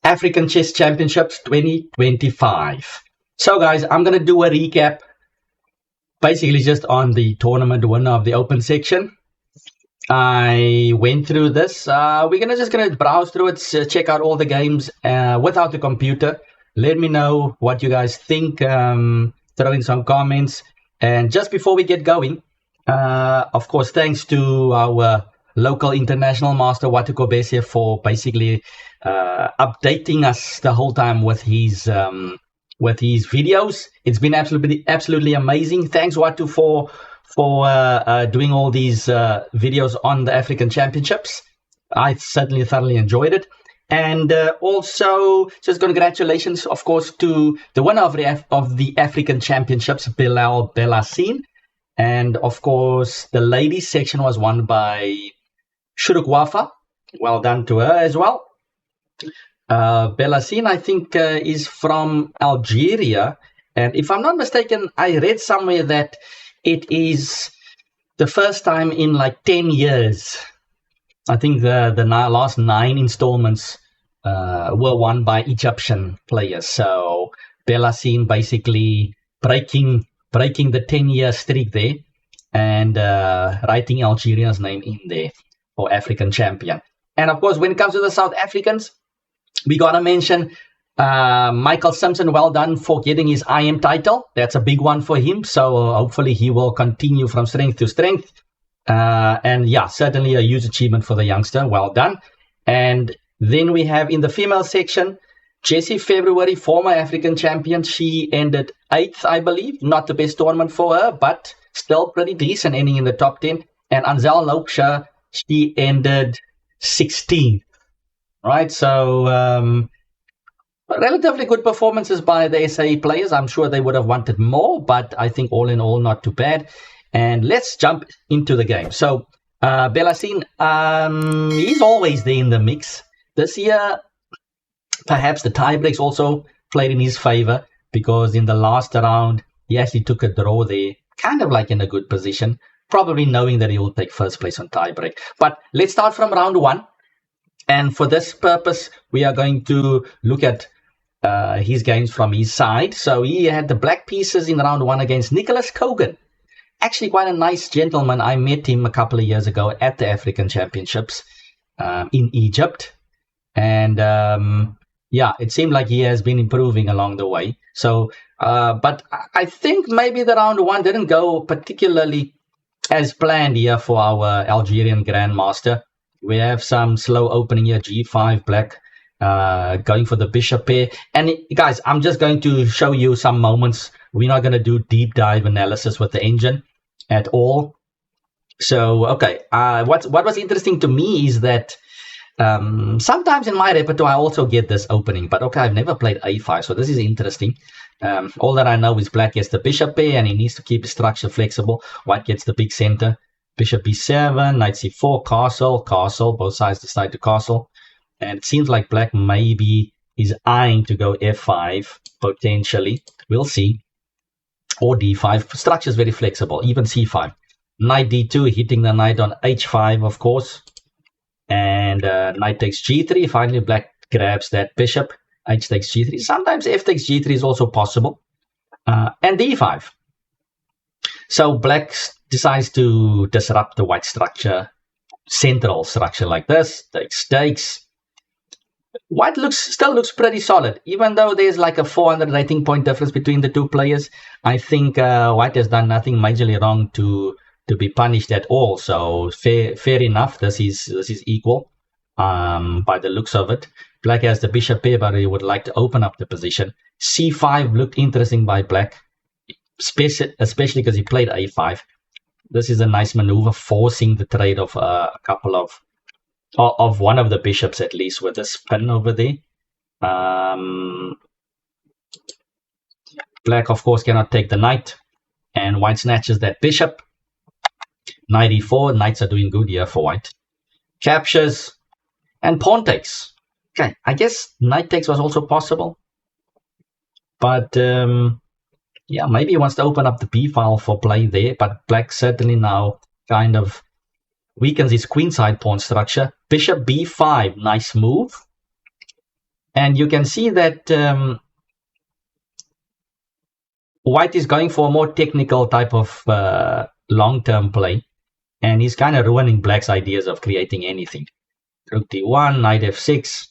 African Chess Championships 2025. So guys, I'm going to do a recap basically just on the tournament winner of the open section. I went through this. We're just gonna browse through it, check out all the games without the computer. Let me know what you guys think. Throw in some comments. And just before we get going, of course, thanks to our local international master Watuko Bese for basically updating us the whole time with his videos. It's been absolutely amazing. Thanks Watu for doing all these videos on the African Championships. I certainly thoroughly enjoyed it. And also, just congratulations, of course, to the winner of the African Championships, Bilel Bellahcene. And of course, the ladies section was won by Shurukwafa. Well done to her as well. Bellahcene, I think, is from Algeria. And if I'm not mistaken, I read somewhere that it is the first time in like 10 years. I think the last 9 installments were won by Egyptian players. So Bellahcene basically breaking the 10-year streak there and writing Algeria's name in there for African champion. And of course, when it comes to the South Africans, we got to mention Michael Simpson. Well done for getting his IM title. That's a big one for him. So hopefully he will continue from strength to strength. And yeah, certainly a huge achievement for the youngster. Well done. And then we have in the female section, Jessie February, former African champion. She ended 8th, I believe. Not the best tournament for her, but still pretty decent, ending in the top 10. And Anzel Loksha, she ended 16th. Right, so relatively good performances by the SA players. I'm sure they would have wanted more, but I think all in all, not too bad. And let's jump into the game. So Bellahcene, he's always there in the mix. This year, perhaps the tiebreaks also played in his favor, because in the last round, he actually took a draw there, kind of like in a good position, probably knowing that he will take first place on tiebreak. But let's start from round 1. And for this purpose, we are going to look at his games from his side. So he had the black pieces in round 1 against Nicholas Kogan. Actually, quite a nice gentleman. I met him a couple of years ago at the African Championships in Egypt. And yeah, it seemed like he has been improving along the way. So, but I think maybe the round 1 didn't go particularly as planned here for our Algerian Grandmaster. We have some slow opening here, G5, black, going for the bishop pair. And guys, I'm just going to show you some moments. We're not going to do deep dive analysis with the engine at all. So, okay, what was interesting to me is that sometimes in my repertoire, I also get this opening. But okay, I've never played A5, so this is interesting. All that I know is black gets the bishop pair, and he needs to keep his structure flexible. White gets the big center. Bishop b7, knight c4, castle, both sides decide to castle. And it seems like black maybe is eyeing to go f5, potentially. We'll see. Or d5. Structure is very flexible, even c5. Knight d2, hitting the knight on h5, of course. And knight takes g3. Finally, black grabs that bishop. H takes g3. Sometimes f takes g3 is also possible. And d5. So black decides to disrupt the white structure, central structure like this, takes. White still looks pretty solid, even though there's like a 400 rating point difference between the two players. I think white has done nothing majorly wrong to be punished at all. So fair enough. This is equal by the looks of it. Black has the bishop pair, but he would like to open up the position. C5 looked interesting by black, especially because he played a5. This is a nice maneuver, forcing the trade of a couple of one of the bishops, at least, with a spin over there. Black, of course, cannot take the knight, and white snatches that bishop. Knight e4, knights are doing good here for white. Captures, and pawn takes. Okay, I guess knight takes was also possible. But yeah, maybe he wants to open up the b file for play there, but black certainly now kind of weakens his queenside pawn structure. Bishop b5, nice move. And you can see that white is going for a more technical type of long-term play, and he's kind of ruining black's ideas of creating anything. Rook d1, knight f6.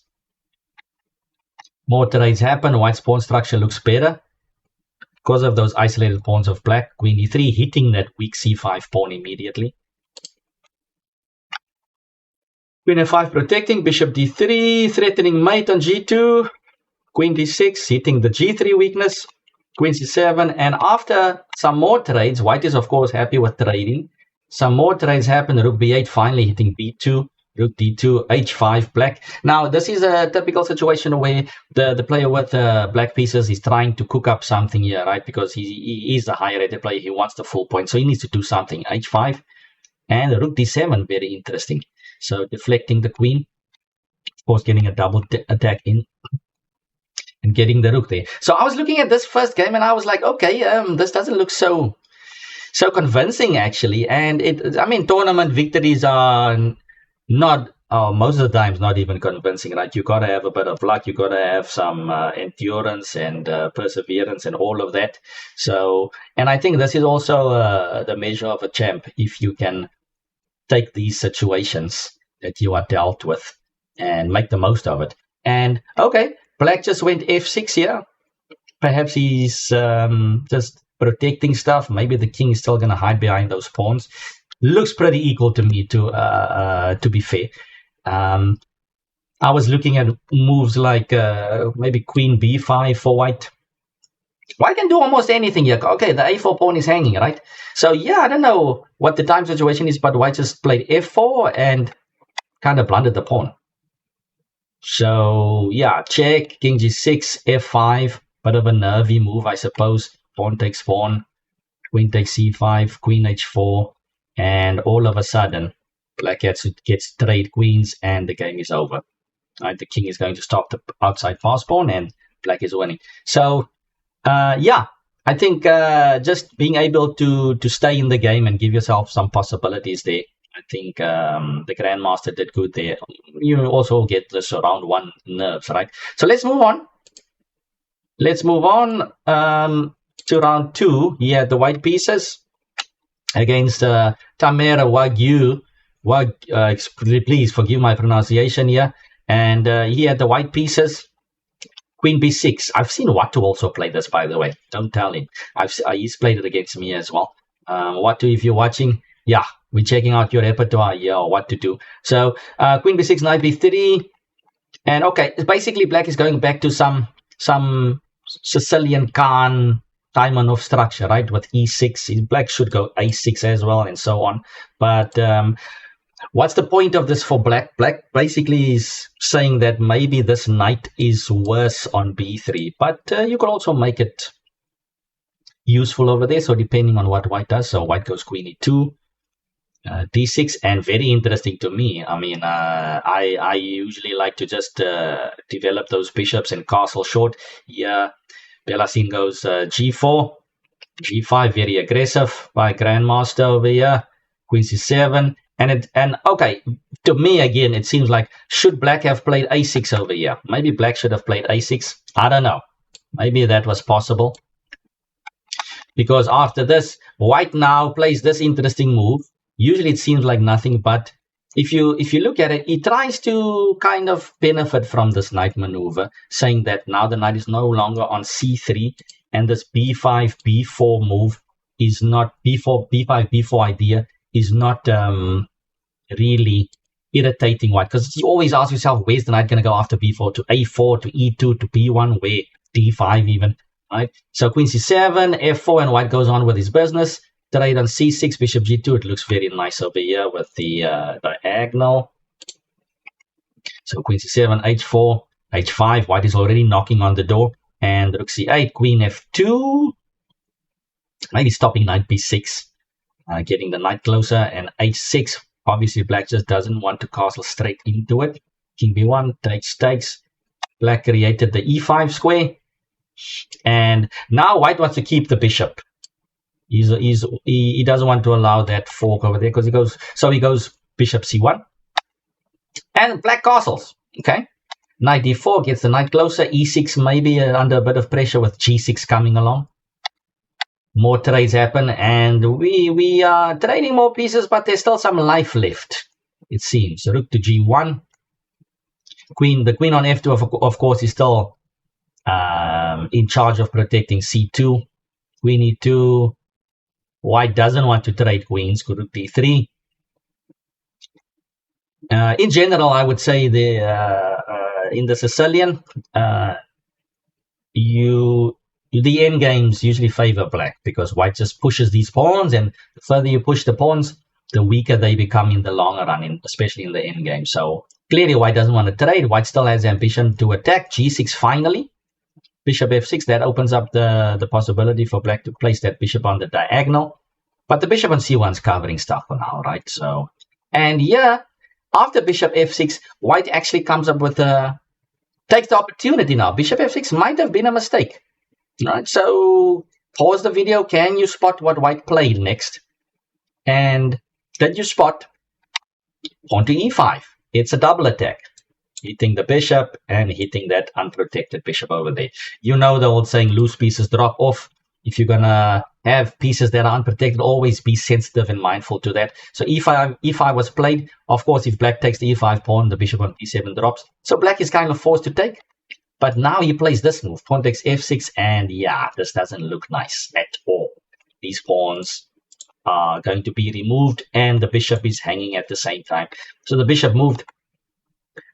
More trades happen. White's pawn structure looks better because of those isolated pawns of black. Queen e3, hitting that weak c5 pawn immediately. Queen f5 protecting, bishop d3, threatening mate on g2. Queen d6, hitting the g3 weakness. Queen c7, and after some more trades, white is of course happy with trading. Some more trades happen. Rook b8 finally hitting b2. Rook d2, h5, black. Now, this is a typical situation where the player with black pieces is trying to cook up something here, right? Because he is a higher rated player. He wants the full point, so he needs to do something. h5 and rook d7, very interesting. So deflecting the queen, of course, getting a double attack in and getting the rook there. So I was looking at this first game and I was like, okay, this doesn't look so convincing actually. And tournament victories are not most of the times not even convincing, right? You gotta have a bit of luck, you gotta have some endurance and perseverance and all of that. So, and I think this is also the measure of a champ, if you can take these situations that you are dealt with and make the most of it. And okay, black just went f6 here. Perhaps he's just protecting stuff. Maybe the king is still gonna hide behind those pawns. Looks pretty equal to me, to be fair. I was looking at moves like maybe queen b5 for white. White can do almost anything here. Okay, the a4 pawn is hanging, right? So yeah, I don't know what the time situation is, but white just played f4 and kind of blundered the pawn. So yeah, check, king g6, f5, bit of a nervy move, I suppose. Pawn takes pawn, queen takes c5, queen h4. And all of a sudden, black gets trade queens and the game is over. Right, the king is going to stop the outside pass pawn and black is winning. So, yeah, I think just being able to stay in the game and give yourself some possibilities there. I think the Grandmaster did good there. You also get this round one nerves, right? So let's move on. Let's move on to round two. He had the white pieces against Tamara Wagyu. Please forgive my pronunciation here. And he had the white pieces. Queen b6. I've seen Watu also play this, by the way. Don't tell him. He's played it against me as well. Watu, if you're watching, yeah, we're checking out your repertoire here, what to do. So queen b6, knight b3. And okay, basically black is going back to some Sicilian Khan Taimanov structure, right? With e6, black should go a6 as well, and so on. But what's the point of this for black? Black basically is saying that maybe this knight is worse on b3, but you could also make it useful over there. So depending on what white does, so white goes queen e2, d6, and very interesting to me. I mean, I usually like to just develop those bishops and castle short. Yeah. Bellahcene goes g4, g5, very aggressive by Grandmaster over here. Queen c7, and okay, to me again, it seems like should black have played a6 over here? Maybe black should have played a6. I don't know. Maybe that was possible. Because after this, white now plays this interesting move. Usually it seems like nothing, but if you look at it, he tries to kind of benefit from this knight maneuver, saying that now the knight is no longer on c3, and this b5, b4 move is not b5, b4 idea is not really irritating white, because you always ask yourself, where's the knight going to go after b4 to a4 to e2 to b1, where d5 even, right? So queen c7, f4, and white goes on with his business. Trade on c6, bishop g2. It looks very nice over here with the diagonal. So queen c7, h4, h5. White is already knocking on the door. And rook c8, queen f2. Maybe stopping knight b6. Getting the knight closer. And h6. Obviously, black just doesn't want to castle straight into it. King b1, takes. Black created the e5 square. And now white wants to keep the bishop. He doesn't want to allow that fork over there, because he goes bishop c1 and black castles. Okay, Knight d4 gets the knight closer. e6 maybe under a bit of pressure with g6 coming along. More trades happen, and we are trading more pieces, but there's still some life left, it seems. Rook to g1. The queen on f2, of course, is still in charge of protecting c2. Queen e2. White doesn't want to trade queens. Rook d3. In general, I would say in the Sicilian, the end games usually favor black, because white just pushes these pawns, and the further you push the pawns, the weaker they become in the longer run, especially in the end game. So clearly white doesn't want to trade. White still has ambition to attack. g6 finally. Bishop f6, that opens up the possibility for black to place that bishop on the diagonal. But the bishop on c1 is covering stuff for now, right? So, and yeah, after bishop f6, white actually comes up with takes the opportunity now. Bishop f6 might have been a mistake. Right, so pause the video. Can you spot what white played next? And did you spot pawn to e5? It's a double attack. Hitting the bishop and hitting that unprotected bishop over there. You know the old saying, loose pieces drop off. If you're going to have pieces that are unprotected, always be sensitive and mindful to that. So e5 was played. Of course, if black takes the e5 pawn, the bishop on d7 drops. So black is kind of forced to take. But now he plays this move, pawn takes f6, and yeah, this doesn't look nice at all. These pawns are going to be removed, and the bishop is hanging at the same time. So the bishop moved.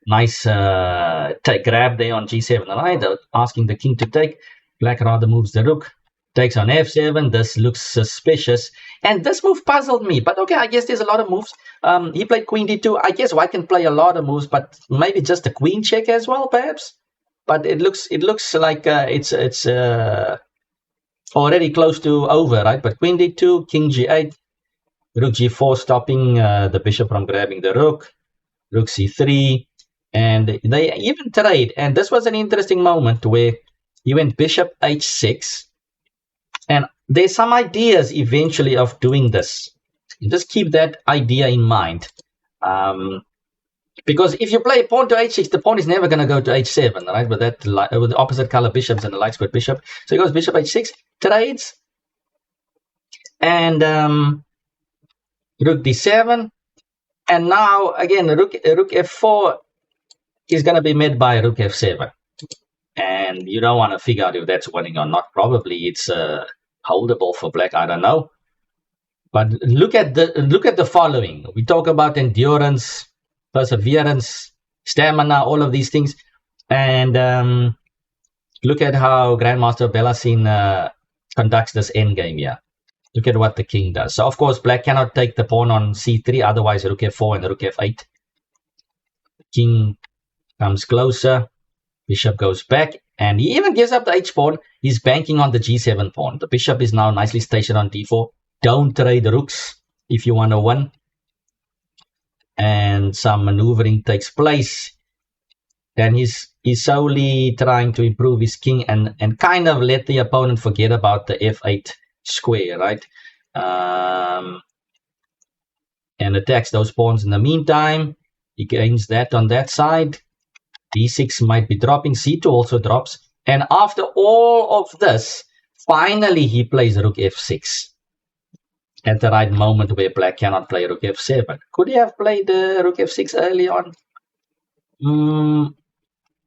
Nice grab there on g7, right? Asking the king to take. Black rather moves the rook. Takes on f7. This looks suspicious. And this move puzzled me. But okay, I guess there's a lot of moves. He played queen d2. I guess white can play a lot of moves, but maybe just a queen check as well, perhaps? But it looks like it's already close to over, right? But queen d2, king g8, rook g4, stopping the bishop from grabbing the rook, rook c3, and they even trade. And this was an interesting moment where he went bishop h6, and there's some ideas eventually of doing this. Just keep that idea in mind. Because if you play pawn to h6, the pawn is never going to go to h7, right? With the opposite color bishops and the light squared bishop. So he goes bishop h6, trades, and rook d7. And now, again, rook f4 is going to be met by rook f7. And you don't want to figure out if that's winning or not. Probably it's holdable for black, I don't know. But look at the following. We talk about endurance, perseverance, stamina, all of these things. And look at how Grandmaster Bellahcene conducts this endgame here. Look at what the king does. So, of course, black cannot take the pawn on c3, otherwise rook f4 and rook f8. The king comes closer, bishop goes back, and he even gives up the h-pawn. He's banking on the g7 pawn. The bishop is now nicely stationed on d4. Don't trade rooks if you want to win. And some maneuvering takes place. Then he's solely trying to improve his king and kind of let the opponent forget about the f8 square, right? And attacks those pawns in the meantime. He gains that on that side. d6 might be dropping. c2 also drops. And after all of this, finally he plays rook f6. At the right moment where black cannot play rook f7. Could he have played rook f6 early on?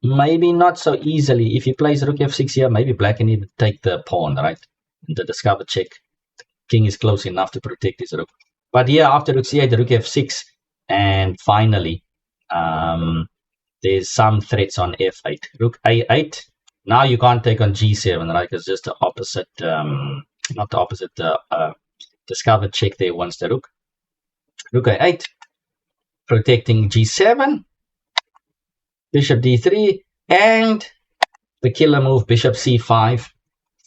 Maybe not so easily. If he plays rook f6 here, maybe black can even take the pawn, right? The discover check. King is close enough to protect his rook. But here, after rook c8, rook f6, and finally, there's some threats on f8. Rook a8. Now you can't take on g7, right? It's just the opposite, not the opposite, discover check there once the rook. Rook a8, protecting g7, bishop d3, and the killer move, bishop c5,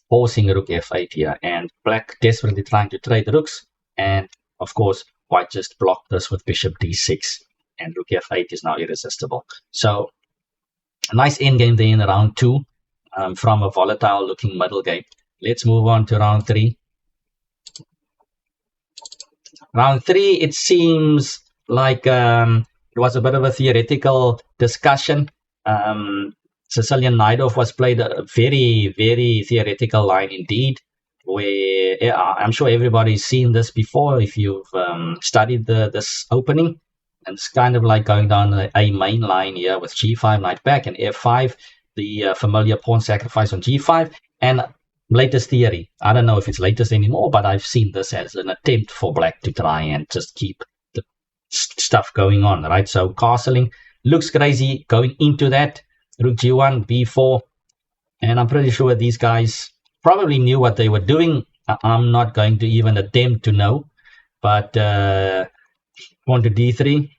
forcing rook f8 here. And black desperately trying to trade the rooks. And of course, white just blocked this with bishop d6. And rook f8 is now irresistible. So, a nice endgame there in round 2 from a volatile looking middle game. Let's move on to round 3. Round 3, it seems like it was a bit of a theoretical discussion. Sicilian Najdorf was played a very, very theoretical line indeed, where I'm sure everybody's seen this before if you've studied this opening. And it's kind of like going down a main line here with g5, knight back, and f5, the familiar pawn sacrifice on g5, and latest theory. I don't know if it's latest anymore, but I've seen this as an attempt for black to try and just keep the stuff going on, right? So castling looks crazy going into that. Rook g1, b4, and I'm pretty sure these guys probably knew what they were doing. I'm not going to even attempt to know, but pawn to d3.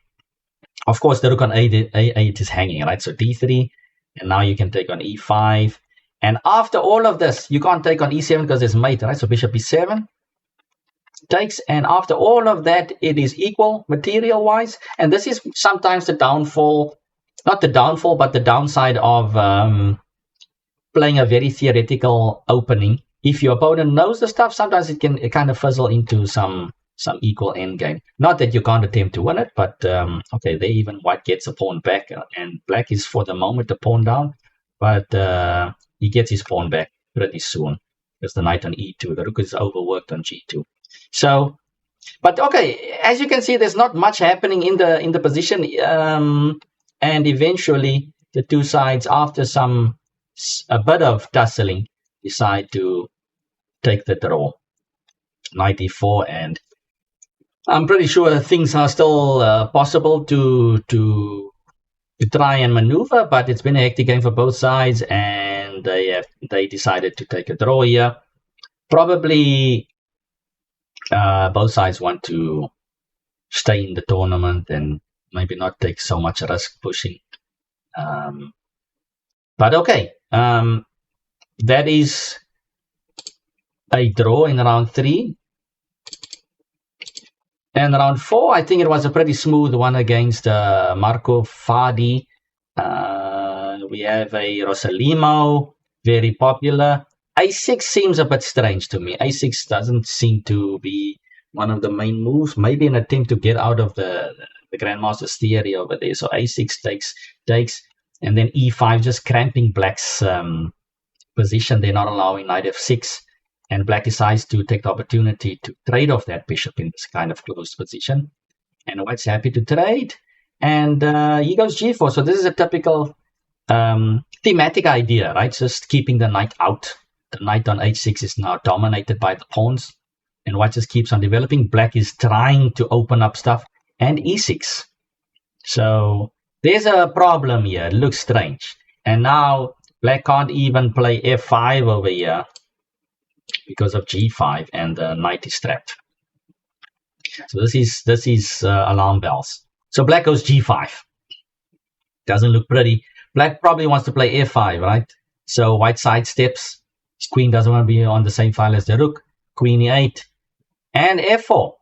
Of course, the rook on a8 is hanging, right? So d3, and now you can take on e5. And after all of this, you can't take on e7 because there's mate, right? So bishop e7 takes, and after all of that, it is equal material-wise. And this is sometimes the downfall, not the downfall, but the downside of playing a very theoretical opening. If your opponent knows the stuff, sometimes it can kind of fizzle into some equal endgame. Not that you can't attempt to win it, but okay, there even white gets a pawn back, and black is for the moment a pawn down, but he gets his pawn back pretty soon. There's the knight on e2. The rook is overworked on g2. So, but okay, as you can see, there's not much happening in the position, and eventually the two sides, after a bit of tussling, decide to take the draw. Knight e4, and I'm pretty sure things are still possible to try and maneuver, but it's been a hectic game for both sides, and they decided to take a draw here. Probably both sides want to stay in the tournament and maybe not take so much risk pushing. But okay, that is a draw in round 3. And round 4, I think it was a pretty smooth one against Marco Fadi. We have a Rosalimo, very popular. A6 seems a bit strange to me. A6 doesn't seem to be one of the main moves. Maybe an attempt to get out of the Grandmaster's theory over there. So A6 takes, and then E5, just cramping black's position. They're not allowing knight F6. And black decides to take the opportunity to trade off that bishop in this kind of closed position. And white's happy to trade. And he goes g4. So this is a typical thematic idea, right? Just keeping the knight out. The knight on h6 is now dominated by the pawns. And white just keeps on developing. Black is trying to open up stuff. And e6. So there's a problem here. It looks strange. And now black can't even play f5 over here, because of g5, and the knight is trapped. So this is alarm bells. So black goes g5. Doesn't look pretty. Black probably wants to play f5, right? So white sidesteps. His queen doesn't want to be on the same file as the rook. Queen e8 and f4.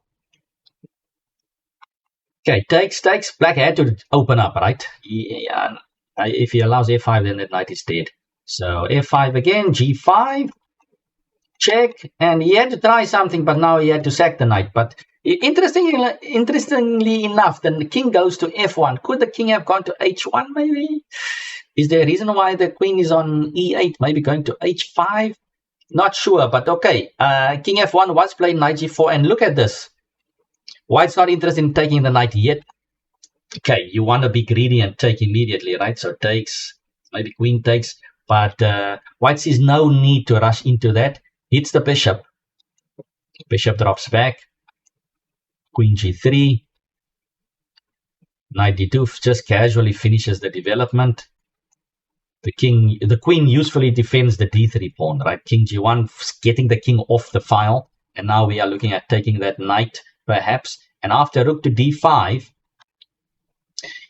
Okay, takes. Black had to open up, right? If he allows f5, then that knight is dead. So f5 again, g5. Check, and he had to try something, but now he had to sack the knight. But interestingly enough, then the king goes to f1. Could the king have gone to h1 maybe? Is there a reason why the queen is on e8, maybe going to h5? Not sure, but okay. King f1 was played knight g4, and look at this. White's not interested in taking the knight yet. Okay, you want to be greedy and take immediately, right? So takes, maybe queen takes, but white sees no need to rush into that. Hits the bishop. Bishop drops back. Queen g3. Knight d2 just casually finishes the development. The queen usefully defends the d3 pawn, right? King g1, getting the king off the file. And now we are looking at taking that knight, perhaps. And after rook to d5,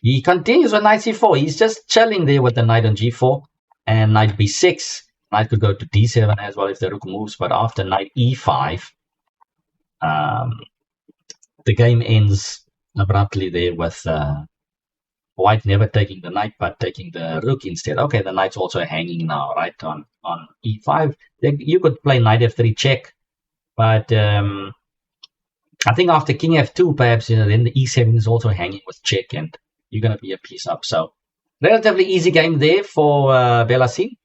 he continues with knight c4. He's just chilling there with the knight on g4. And knight b6. Knight could go to d7 as well if the rook moves, but after knight e5, the game ends abruptly there with white never taking the knight, but taking the rook instead. Okay, the knight's also hanging now, right, on e5. You could play knight f3 check, but I think after king f2, perhaps, then the e7 is also hanging with check, and you're going to be a piece up. So Relatively easy game there for Bellahcene.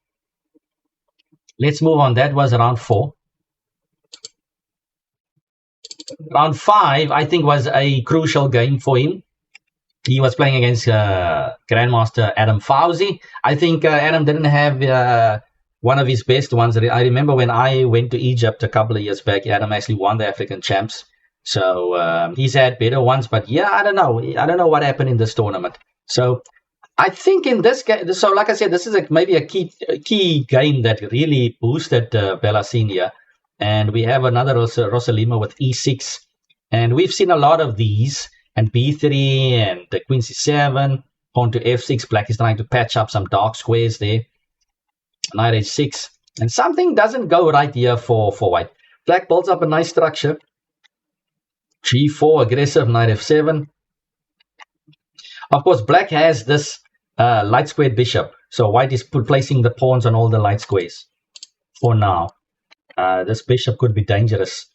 Let's move on. That was round 4. Round 5, I think, was a crucial game for him. He was playing against Grandmaster Adam Fauzi. I think Adam didn't have one of his best ones. I remember when I went to Egypt a couple of years back, Adam actually won the African champs. So he's had better ones, but yeah, I don't know. I don't know what happened in this tournament. So I think in this game, so like I said, this is maybe a key game that really boosted Bellahcene here. And we have another Rosalima with e6. And we've seen a lot of these. And b3 and the queen c7, pawn to f6. Black is trying to patch up some dark squares there. Knight h6. And something doesn't go right here for white. Black builds up a nice structure. g4, aggressive, knight f7. Of course, black has this light squared bishop. So white is placing the pawns on all the light squares for now. This bishop could be dangerous.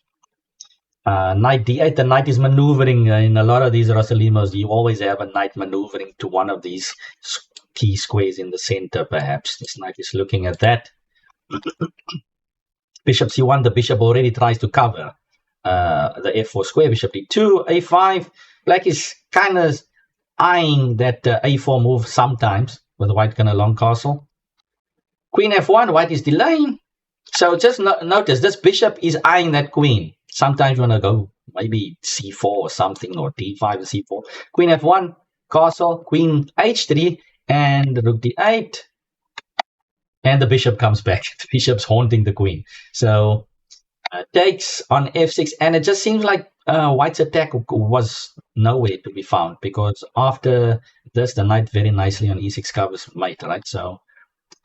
Knight d8, the knight is maneuvering in a lot of these Rosalimos. You always have a knight maneuvering to one of these key squares in the center, perhaps. This knight is looking at that. Bishop c1, the bishop already tries to cover the f4 square. Bishop d2, a5. Black is kind of eyeing that a4 move sometimes with white going to long castle. Queen f1, white is delaying. So just notice this bishop is eyeing that queen. Sometimes you want to go maybe c4 or something, or d5 or c4. Queen f1, castle, queen h3, and rook d8. And the bishop comes back. The bishop's haunting the queen. So takes on f6. And it just seems like white's attack was nowhere to be found. Because after this, the knight very nicely on e6 covers mate, right? So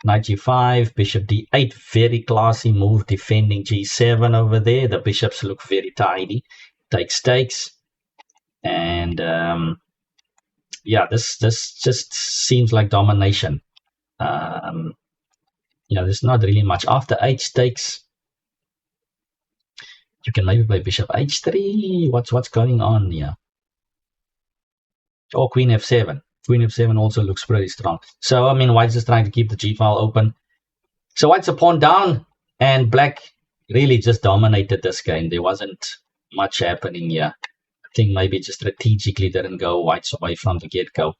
knight g5, bishop d8, very classy move, defending g7 over there. The bishops look very tidy. Takes. And yeah, this just seems like domination. Yeah, there's not really much. After h takes, you can maybe play bishop h3. What's going on here? Or queen f7. Queen f7 also looks pretty strong. So, I mean, white's just trying to keep the g-file open. So white's a pawn down, and black really just dominated this game. There wasn't much happening here. I think maybe just strategically didn't go white's way from the get-go.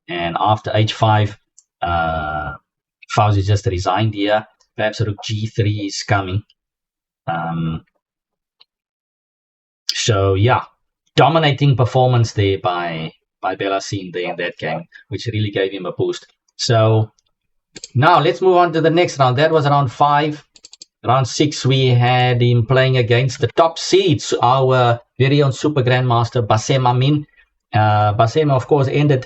And after h5, Fauzi just resigned here. Perhaps rook g3 is coming. So, yeah, dominating performance there by Bellahcene there in that game, which really gave him a boost. So now let's move on to the next round. That was round 5. Round 6, we had him playing against the top seeds, our very own Super Grandmaster Bassem Amin. Bassem, of course, ended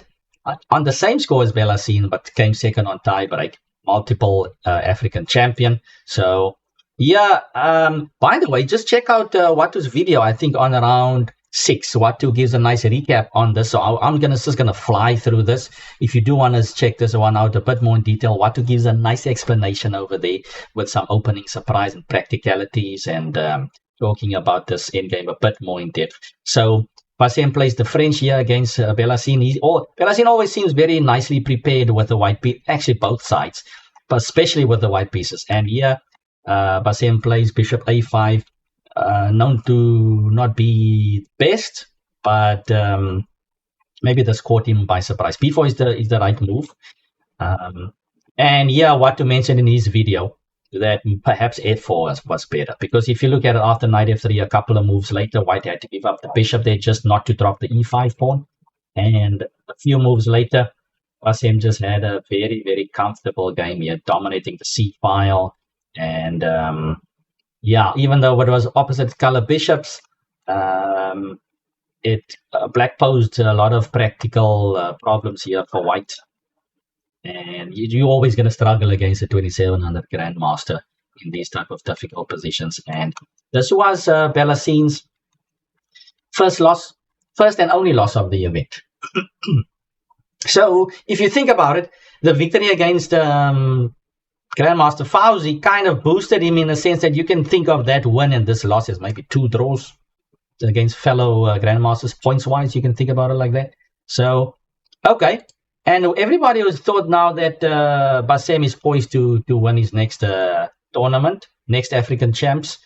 on the same score as Bellahcene, but came second on tiebreak. Multiple African champion. So yeah, by the way, just check out Watu's video, I think on around 6. Watu gives a nice recap on this, so I'm just gonna fly through this. If you do want to check this one out a bit more in detail, Watu gives a nice explanation over there with some opening surprise and practicalities, and talking about this endgame a bit more in depth. So Bassem plays the French here against Bellahcene. Bellahcene always seems very nicely prepared with the white piece, actually both sides, but especially with the white pieces. And here Bassem plays bishop a5. Known to not be best, but maybe this caught him by surprise. b4 is the right move. And yeah, what to mention in his video, that perhaps f4 was better. Because if you look at it after knight f3, a couple of moves later, white had to give up the bishop there just not to drop the e5 pawn. And a few moves later, Bassem just had a very, very comfortable game here, dominating the c file. And yeah, even though it was opposite color bishops, black posed a lot of practical problems here for white. And you're always going to struggle against a 2700 Grandmaster in these type of difficult positions. And this was Bellahcene's first and only loss of the event. So if you think about it, the victory against Grandmaster Fauzi kind of boosted him in the sense that you can think of that win and this loss as maybe 2 draws against fellow Grandmasters points-wise. You can think about it like that. So, okay. And everybody was thought now that Bassem is poised to win his next tournament, next African champs.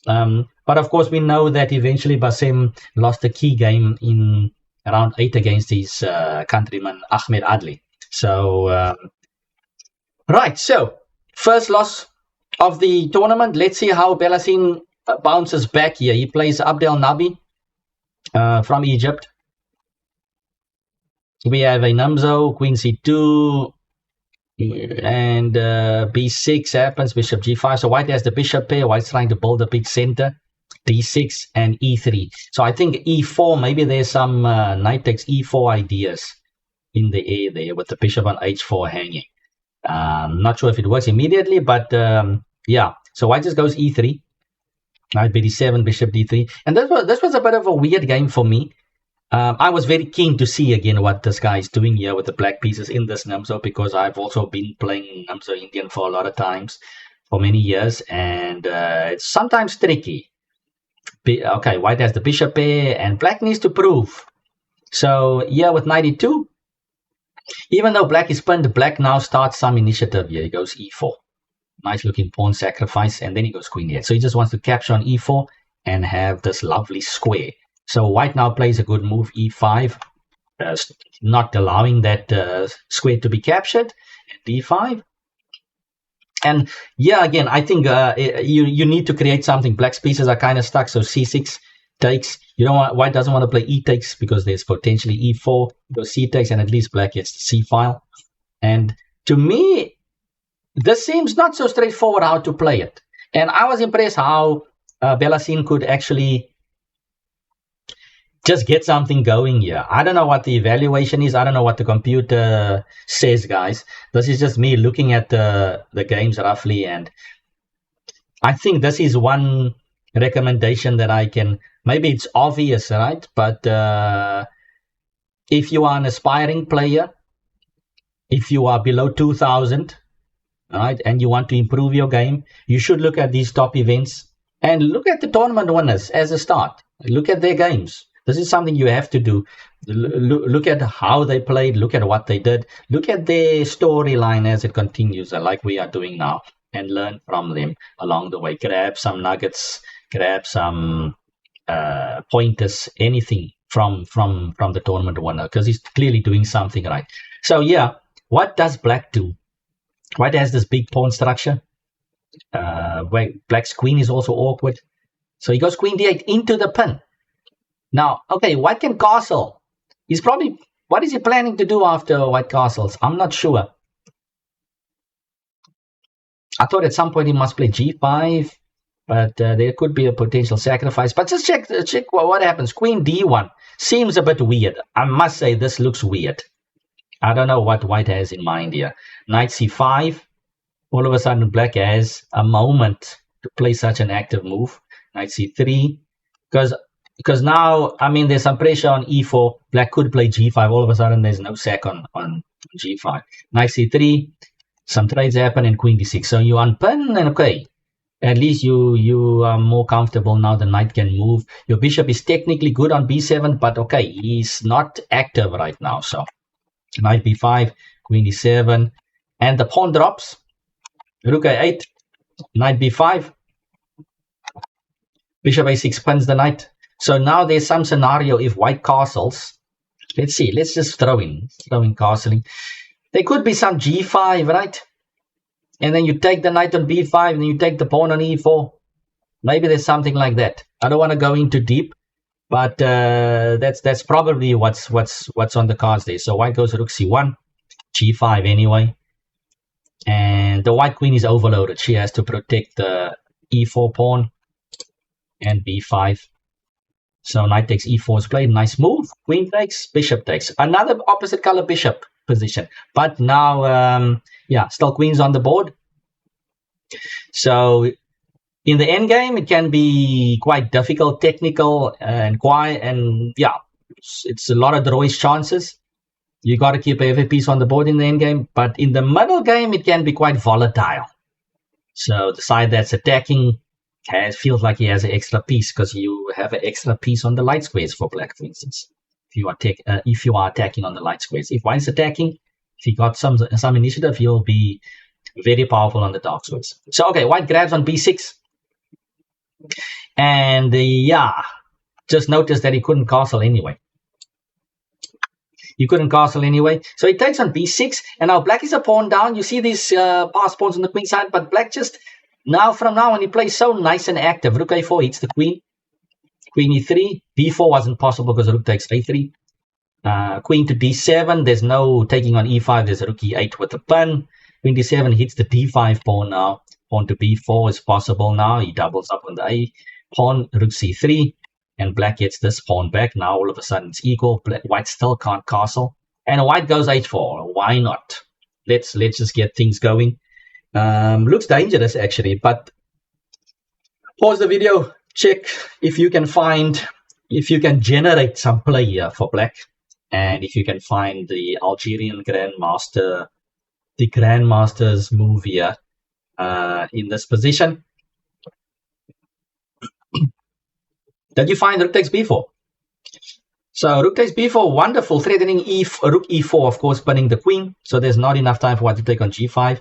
But of course, we know that eventually Bassem lost a key game in round 8 against his countryman Ahmed Adli. So, right. So, first loss of the tournament. Let's see how Bellahcene bounces back here. He plays Abdel Nabi from Egypt. We have a Namzo, Queen C2, and B6 happens, Bishop G5. So White has the bishop pair. White's trying to build a big center. D6 and E3. So I think E4, maybe there's some knight takes E4 ideas in the air there with the bishop on H4 hanging. Not sure if it works immediately, but yeah. So White just goes E3. Knight B7, bishop D3. And this was a bit of a weird game for me. I was very keen to see again what this guy is doing here with the black pieces in this Namzo, because I've also been playing Namzo Indian for a lot of times, for many years, and it's sometimes tricky. Okay, White has the bishop pair, and Black needs to prove. So here with knight E2, even though Black is pinned, Black now starts some initiative here. He goes E4. Nice looking pawn sacrifice, and then he goes Queen E8. So he just wants to capture on E4 and have this lovely square. So White now plays a good move, E5, not allowing that square to be captured, and D5. And yeah, again, I think you need to create something. Black's pieces are kind of stuck, so C6 takes. You don't want, White doesn't want to play E takes because there's potentially E4, goes C takes, and at least Black gets the C file. And to me, this seems not so straightforward how to play it. And I was impressed how Bellahcene could actually just get something going here. I don't know what the evaluation is. I don't know what the computer says, guys. This is just me looking at the games roughly. And I think this is one recommendation that I can, maybe it's obvious, right? But if you are an aspiring player, if you are below 2,000, right, and you want to improve your game, you should look at these top events and look at the tournament winners as a start. Look at their games. This is something you have to do. Look at how they played. Look at what they did. Look at their storyline as it continues, like we are doing now, and learn from them along the way. Grab some nuggets, grab some pointers, anything from the tournament winner, because he's clearly doing something right. So yeah, what does Black do? White has this big pawn structure. Where Black's queen is also awkward. So he goes Queen D8 into the pin. Now, okay, White can castle. He's probably, what is he planning to do after White castles? I'm not sure. I thought at some point he must play G5, but there could be a potential sacrifice. But just check what happens. Queen D1 seems a bit weird. I must say this looks weird. I don't know what White has in mind here. Knight C5. All of a sudden, Black has a moment to play such an active move. Knight C3. Because now, I mean, there's some pressure on E4. Black could play G5. All of a sudden, there's no sack on G5. Knight C3. Some trades happen in Queen D6. So you unpin, and okay. At least you are more comfortable now. The knight can move. Your bishop is technically good on B7, but okay, he's not active right now. So Knight B5, Queen D7. And the pawn drops. Rook A8. Knight B5. Bishop A6 pins the knight. So now there's some scenario if White castles. Let's see. Let's just throw in castling. There could be some G5, right? And then you take the knight on B5, and then you take the pawn on E4. Maybe there's something like that. I don't want to go into deep, but that's probably what's on the cards there. So White goes Rook C1, G5 anyway. And the White queen is overloaded. She has to protect the E4 pawn and B5. So knight takes E4 is played. Nice move. Queen takes, bishop takes. Another opposite color bishop position. But now, yeah, still queens on the board. So in the end game, it can be quite difficult, technical, and quiet. And yeah, it's a lot of drawish chances. You got to keep every piece on the board in the end game. But in the middle game, it can be quite volatile. So the side that's attacking feels like he has an extra piece because you have an extra piece on the light squares for Black, for instance. If you are attacking on the light squares. If White is attacking, if he got some initiative, he'll be very powerful on the dark squares. So, okay, white grabs on b6. And, yeah, just notice that he couldn't castle anyway. You couldn't castle anyway. So he takes on b6. And now black is a pawn down. You see these passed pawns on the queen side. But black just, from now on, he plays so nice and active. Rook a4 hits the queen. Queen e3. b4 wasn't possible because rook takes a3. Queen to d7. There's no taking on e5. There's a rook e8 with the pawn. Queen d7 hits the d5 pawn now. Pawn to b4 is possible now. He doubles up on the a pawn. Rook c3. And black gets this pawn back. Now all of a sudden it's equal. White still can't castle. And white goes h4. Why not? Let's just get things going. Looks dangerous actually. But pause the video. Check if you can generate some play here for black. And if you can find the Algerian Grandmaster, the Grandmaster's move here in this position. Did you find rook takes b4? So rook takes b4, wonderful, threatening rook e4, of course, pinning the queen. So there's not enough time for white to take on g5.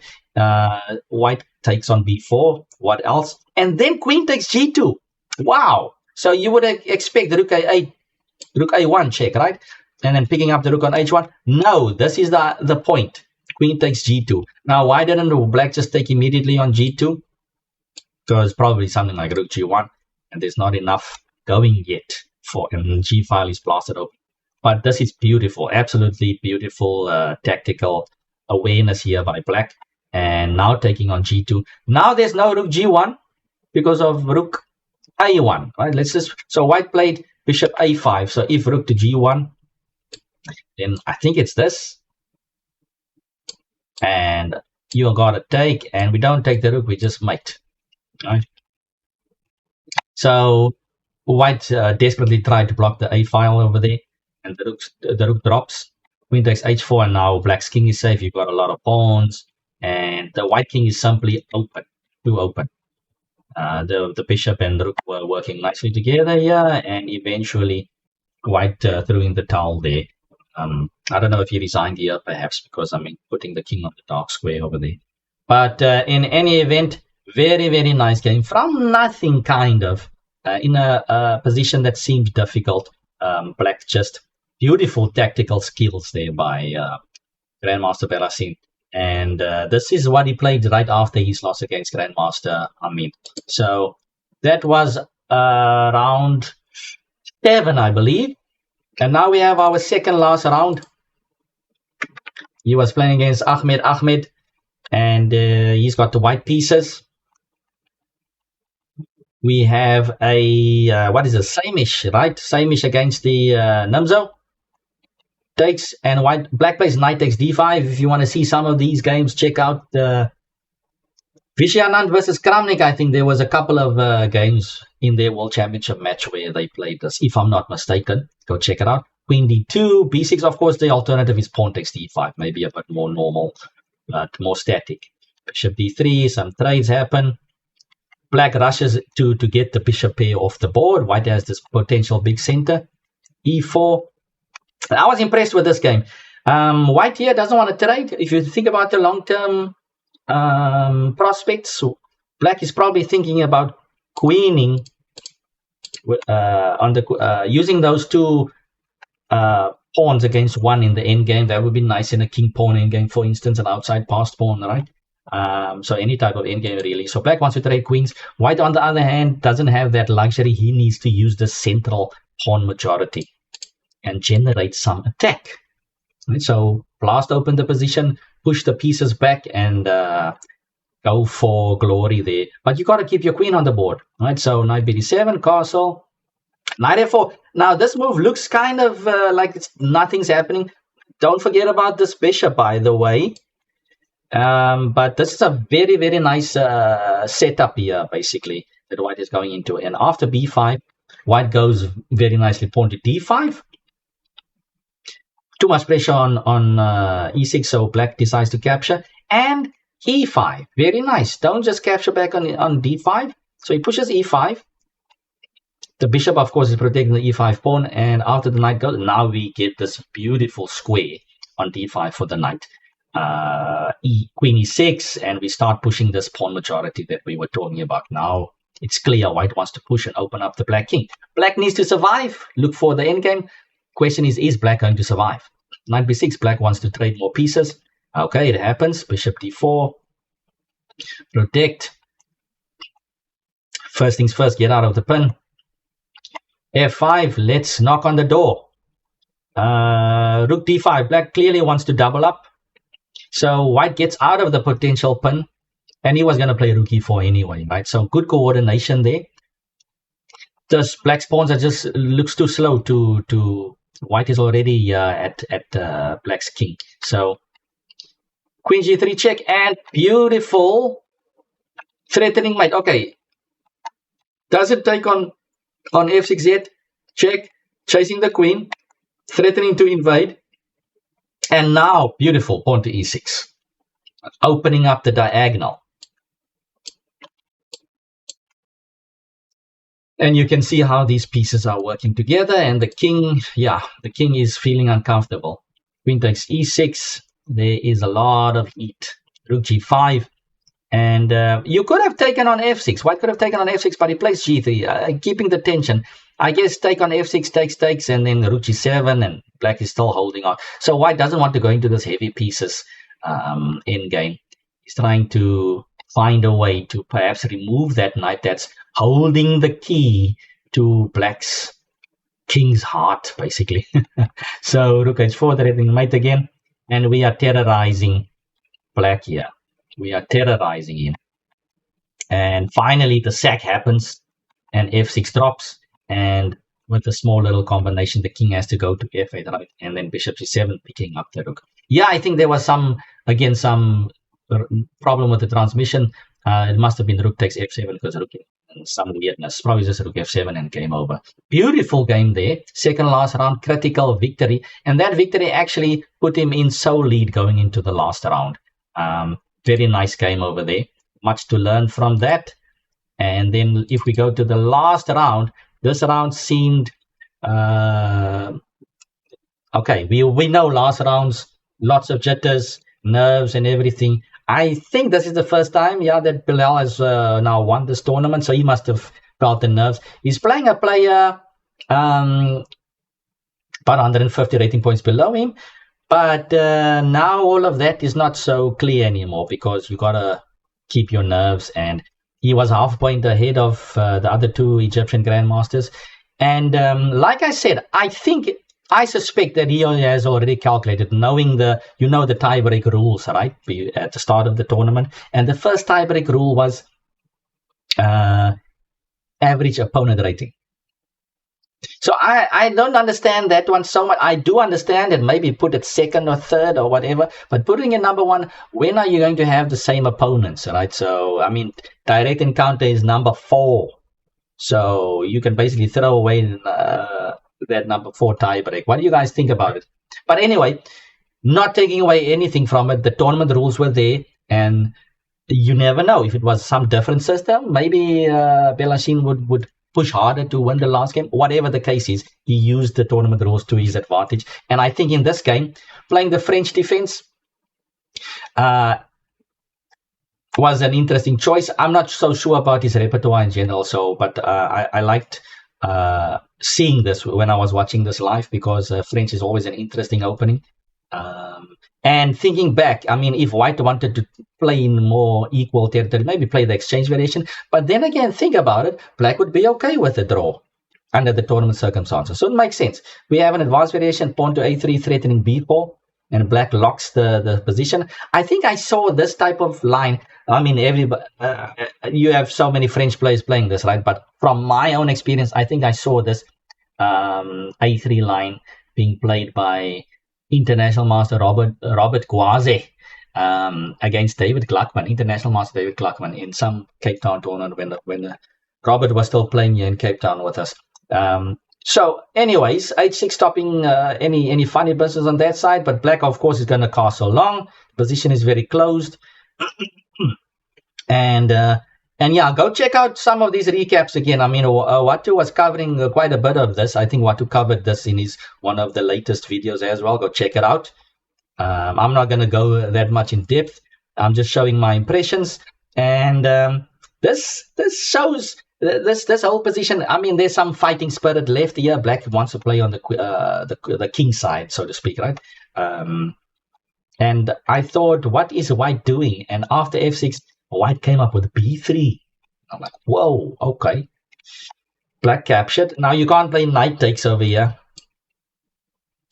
White takes on b4. What else? And then queen takes g2. Wow. So you would expect rook a8, rook a1 check, right? And then picking up the rook on h1. No, this is the point. Queen takes g2. Now, why didn't black just take immediately on g2? Because probably something like rook g1. And there's not enough going yet and g file is blasted open. But this is beautiful, absolutely beautiful tactical awareness here by black. And now taking on g2. Now there's no rook g1 because of rook a1, right? So white played bishop a5. So if rook to g1, then I think it's this. And you got to take, and we don't take the rook, we just mate, right? So white desperately tried to block the a file over there, and the rook drops. Queen takes h4, and now black's king is safe. You've got a lot of pawns, and the white king is simply too open. The bishop and the rook were working nicely together here, and eventually white threw in the towel there. I don't know if he resigned here, perhaps because putting the king on the dark square over there. But in any event, very, very nice game from nothing, kind of. In a position that seems difficult. Black just beautiful tactical skills there by Grandmaster Bellahcene. And this is what he played right after his loss against Grandmaster Amin. So that was round 7, I believe. And now we have our second last round. He was playing against Ahmed. And he's got the white pieces. We have a, what is it, Samish, right? Samish against the Nimzo. Takes, and black plays knight takes d5. If you want to see some of these games, check out the Vishanand versus Kramnik. I think there was a couple of games in their World Championship match where they played this, if I'm not mistaken. Go check it out. Queen d2, b6, of course, the alternative is pawn takes d5, maybe a bit more normal, but more static. Bishop d3, some trades happen. Black rushes to get the bishop pair off the board. White has this potential big center. e4. I was impressed with this game. White here doesn't want to trade. If you think about the long-term prospects, black is probably thinking about queening using those two pawns against one in the endgame. That would be nice in a king pawn endgame, for instance, an outside passed pawn, right? So any type of endgame really. So black wants to trade queens. White, on the other hand, doesn't have that luxury. He needs to use the central pawn majority and generate some attack. Right? So blast open the position, push the pieces back, and go for glory there. But you got to keep your queen on the board. Right? So knight b7, castle, knight f4. Now this move looks kind of like nothing's happening. Don't forget about this bishop, by the way. But this is a very, very nice setup here, basically, that white is going into. And after b5, white goes very nicely pawn to d5. Too much pressure on e6, so black decides to capture. And e5, very nice. Don't just capture back on d5. So he pushes e5. The bishop, of course, is protecting the e5 pawn. And after the knight goes, now we get this beautiful square on d5 for the knight. Queen e6, and we start pushing this pawn majority that we were talking about. Now it's clear white wants to push and open up the black king. Black needs to survive, look for the endgame. Question is black going to survive? Knight b6, black wants to trade more pieces. Okay, it happens. Bishop d4, protect. First things first, get out of the pin. f5, let's knock on the door. Rook d5, black clearly wants to double up. So white gets out of the potential pin, and he was going to play rook e4 anyway, right? So good coordination there. This black's pawns are just looks too slow to white is already at black's king. So queen g3 check, and beautiful threatening mate. Okay, does it take on f6 yet? Check, chasing the queen, threatening to invade. And now, beautiful, pawn to e6, opening up the diagonal. And you can see how these pieces are working together. And the king, the king is feeling uncomfortable. Queen takes e6. There is a lot of heat. Rook g5. And you could have taken on f6. White could have taken on f6, but he plays g3, keeping the tension. I guess take on f6, takes, and then rook g7, and black is still holding on. So white doesn't want to go into those heavy pieces in game. He's trying to find a way to perhaps remove that knight that's holding the key to black's king's heart, basically. So rook h4, threatening mate again, and we are terrorizing black here. We are terrorizing him. And finally, the sack happens, and f6 drops. And with a small little combination, the king has to go to f8, right? And then bishop c7, picking up the rook. Yeah, I think there was some problem with the transmission. It must have been rook takes f7 because rook and some weirdness. Probably just rook f7 and game over. Beautiful game there. Second last round, critical victory. And that victory actually put him in sole lead going into the last round. Very nice game over there. Much to learn from that. And then if we go to the last round, this round seemed okay. We know last rounds, lots of jitters, nerves, and everything. I think this is the first time, that Bilel has now won this tournament, so he must have felt the nerves. He's playing a player about 150 rating points below him, but now all of that is not so clear anymore because you gotta keep your nerves. And he was half point ahead of the other two Egyptian grandmasters. And like I said, I suspect that he has already calculated, knowing the tiebreak rules, right, at the start of the tournament. And the first tiebreak rule was average opponent rating. So I don't understand that one so much. I do understand it, maybe put it second or third or whatever, but putting in number one, when are you going to have the same opponents, right? So, I mean, direct encounter is number 4. So you can basically throw away that number 4 tiebreak. What do you guys think about it? But anyway, not taking away anything from it. The tournament rules were there, and you never know. If it was some different system, maybe Bellahcene would push harder to win the last game. Whatever the case is, he used the tournament rules to his advantage. And I think in this game, playing the French defense was an interesting choice. I'm not so sure about his repertoire in general, but I liked seeing this when I was watching this live, because French is always an interesting opening. And thinking back, I mean, if white wanted to play in more equal territory, maybe play the exchange variation. But then again, think about it, black would be okay with a draw under the tournament circumstances. So it makes sense. We have an advanced variation, pawn to a3, threatening b4, and black locks the position. I think I saw this type of line. I mean, everybody, you have so many French players playing this, right? But from my own experience, I think I saw this a3 line being played by international master Robert Guaze against David Gluckman, international master David Gluckman, in some Cape Town tournament when Robert was still playing here in Cape Town with us. So anyways, h6 stopping any funny business on that side, but black, of course, is going to castle long. Position is very closed. And yeah, go check out some of these recaps again. I mean, Watu was covering quite a bit of this. I think Watu covered this in one of the latest videos as well. Go check it out. I'm not going to go that much in depth. I'm just showing my impressions. And this shows this whole position. I mean, there's some fighting spirit left here. Black wants to play on the king side, so to speak, right? And I thought, what is white doing? And after f6, white came up with b3. I'm like, whoa, okay. Black captured. Now you can't play knight takes over here.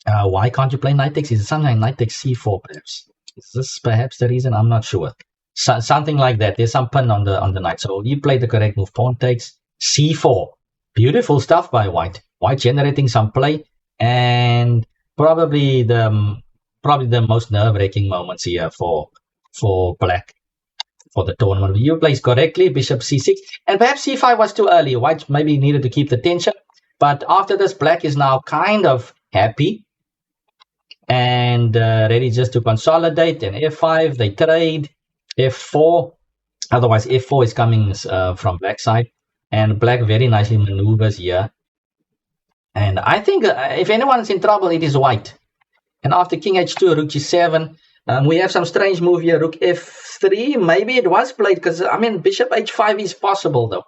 Why can't you play knight takes? Is it something like knight takes c4 perhaps? Is this perhaps the reason? I'm not sure. Something like that. There's some pin on the knight. So you play the correct move. Pawn takes c4. Beautiful stuff by white. White generating some play, and probably the most nerve-wracking moments here for black for the tournament. You plays correctly, bishop c6, and perhaps c5 was too early. White maybe needed to keep the tension, but after this, black is now kind of happy and ready just to consolidate. And f5, they trade. f4, otherwise f4 is coming from black side, and black very nicely maneuvers here. And I think if anyone's in trouble, it is white. And after king h2, rook g7, we have some strange move here, rook f3. Maybe it was played because, I mean, bishop h5 is possible though.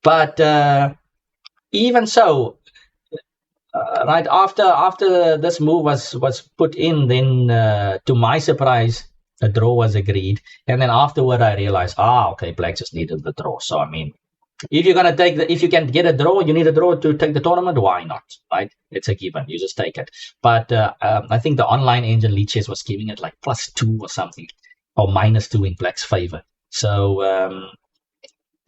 But even so, right after this move was put in, then to my surprise, a draw was agreed. And then afterward, I realized, okay, black just needed the draw. So, I mean, if you're gonna if you can get a draw, you need a draw to take the tournament. Why not? Right? It's a given. You just take it. But I think the online engine Leeches was giving it like +2 or something, or -2 in black's favor. So I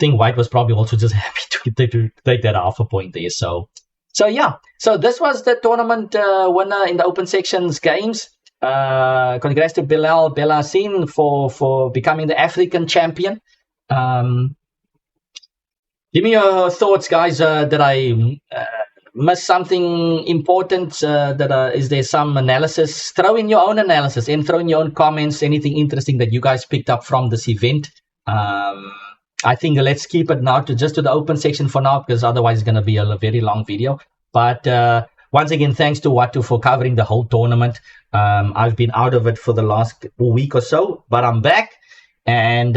think white was probably also just happy to take that alpha point there. So yeah. So this was the tournament winner in the open sections games. Congrats to Bilel Bellahcene for becoming the African champion. Give me your thoughts, guys. Did I miss something important? Is there some analysis? Throw in your own analysis and throw in your own comments. Anything interesting that you guys picked up from this event? I think let's keep it now to the open section for now, because otherwise it's going to be a very long video. But once again, thanks to Watu for covering the whole tournament. I've been out of it for the last week or so, but I'm back. And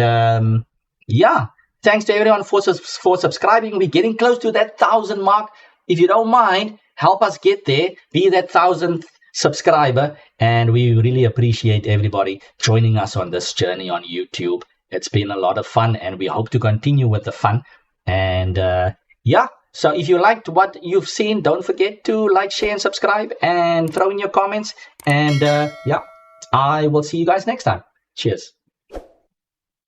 yeah. Thanks to everyone for subscribing. We're getting close to that 1,000 mark. If you don't mind, help us get there. Be that 1,000th subscriber. And we really appreciate everybody joining us on this journey on YouTube. It's been a lot of fun, and we hope to continue with the fun. And yeah, so if you liked what you've seen, don't forget to like, share, and subscribe, and throw in your comments. And yeah, I will see you guys next time. Cheers.